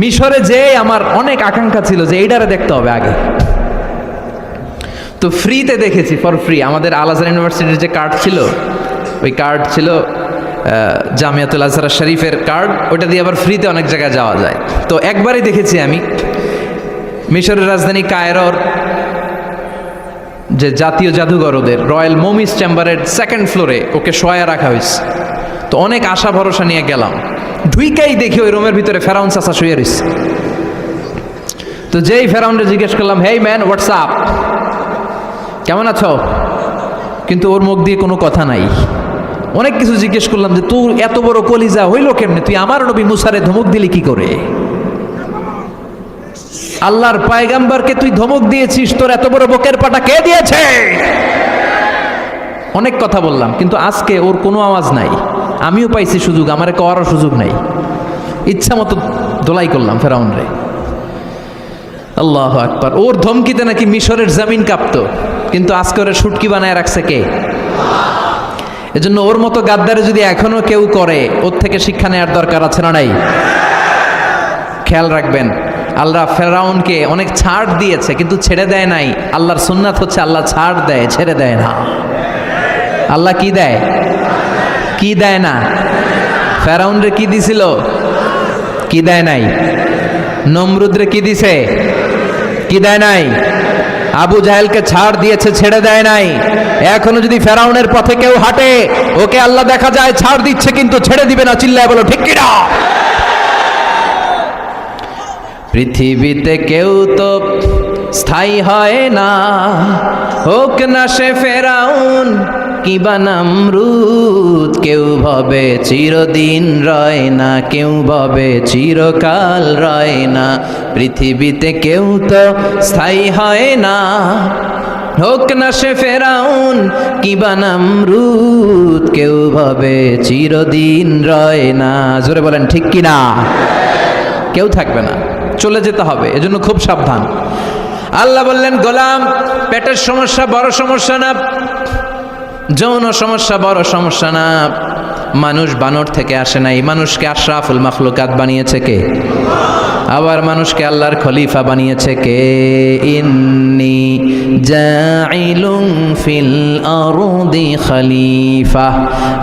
মিশরে যে আমার অনেক আকাঙ্ক্ষা ছিল যে এইটারে দেখতে হবে আগে, তো ফ্রিতে দেখেছি, ফর ফ্রি। আমাদের আল আজহার ইউনিভার্সিটির যে কার্ড ছিল, ওই কার্ড ছিল জামিয়াতুল আজহার শরীফের কার্ড, ওটা দিয়ে আবার ফ্রিতে অনেক জায়গায় যাওয়া যায়। তো একবারই দেখেছি আমি মিশরের রাজধানী কায়রোর যে জাতীয় জাদুঘর, ওদের রয়্যাল মমিস চেম্বারের সেকেন্ড ফ্লোরে ওকে শোয়া রাখা হয়েছে। তো অনেক আশা ভরসা নিয়ে গেলাম, ঢুইকাই দেখি ওই রুমের ভিতরে ফেরাউন চাচা শুয়ে রয়েছে। তো যেই ফেরাউনরে জিজ্ঞেস করলাম, হেই ম্যান, হোয়াটসঅ্যাপ, কেমন আছো, কিন্তু ওর মুখ দিয়ে কোনো কথা নাই। অনেক কিছু জিজ্ঞেস করলাম যে তোর এত বড় কলিজা হইল কেমনে, তুই আমার নবী মুসারে ধমক দিলি কি করে, আল্লাহর পয়গম্বরকে তুই ধমক দিয়েছিস, তোর এত বড় বকের পাটা কে দিয়েছে? অনেক কথা বললাম, কিন্তু আজকে ওর কোনো আওয়াজ নাই। আমিও পাইছি সুযোগ, আমারে কওয়ারও সুযোগ নাই। ইচ্ছা মতো দোলাই করলাম ফেরাউন রে। আল্লাহু আকবার। ওর ধমকিতে নাকি মিশরের জমিন কাঁপতো, কিন্তু আজকে ওরা শুটকি বানায় রাখছে কে? এজন্য ওর মতো গাদ্দারে যদি এখনো কেউ করে, ওর থেকে শিক্ষা নেওয়ার দরকার আছে না নাই? খেয়াল রাখবেন, আল্লাহ ফেরাউনকে অনেক ছাড় দিয়েছে, কিন্তু ছেড়ে দেয় নাই। আল্লাহর সুন্নাত হচ্ছে আল্লাহ ছাড় দেয়, ছেড়ে দেয় না। আল্লাহ কি দেয়? কি দেয় না? ফেরাউনরে কি দিছিল? কি দেয় নাই? নমরুদরে কি দিছে? কি দেয় নাই? আবু জাহেলকে ছাড় দিয়েছে, ছেড়ে দেয় নাই। এখনো যদি ফেরাউনের পথে কেউ হাঁটে, ওকে আল্লাহ দেখা যায় ছাড় দিচ্ছে, কিন্তু ছেড়ে দিবে না। চিল্লায় বলো ঠিক কিনা? পৃথিবীতে কেউ তো স্থায়ী হয় না, হোক না সে ফেরাউন কিবা নমরুদ। কেউ ভাবে চিরদিন রয় না, কেউ ভাবে চিরকাল রয় না। পৃথিবীতে কেউ তো স্থায়ী হয় না, হোক না সে ফেরাউন কিবা নমরুদ। কেউ ভাবে চিরদিন রয় না। জোরে বলেন ঠিক কিনা? কেউ থাকবে না, চলে যেতে হবে। এজন্য খুব সাবধান। আল্লাহ বললেন, গোলাম, পেটের সমস্যা বড় সমস্যা না, যৌন সমস্যা বড় সমস্যা না। মানুষ বানর থেকে আসে নাই, মানুষকে আশরাফুল মাখলুকাত বানিয়েছে কে? আবার মানুষকে আল্লাহর খলিফা বানিয়েছে কে? ইন্নী জাইলুন ফিল আরদি খলিফা।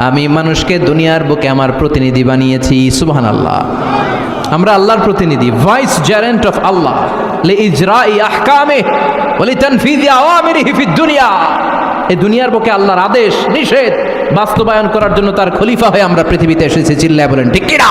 আমি মানুষকে দুনিয়ার বুকে আমার প্রতিনিধি বানিয়েছি। সুবহানাল্লাহ। আমরা আল্লাহর প্রতিনিধি, ভাইস জেরেন্ট অফ আল্লাহ, লিইজরাই আহকামিহি ওয়া লিতানফিযি আওয়ামিরিহি ফিদ দুনিয়া। এই দুনিয়ার বুকে আল্লাহর আদেশ নিষেধ বাস্তবায়ন করার জন্য তার খলিফা হয়ে আমরা পৃথিবীতে এসেছি। চিল্লায় বলেন ঠিক কিনা?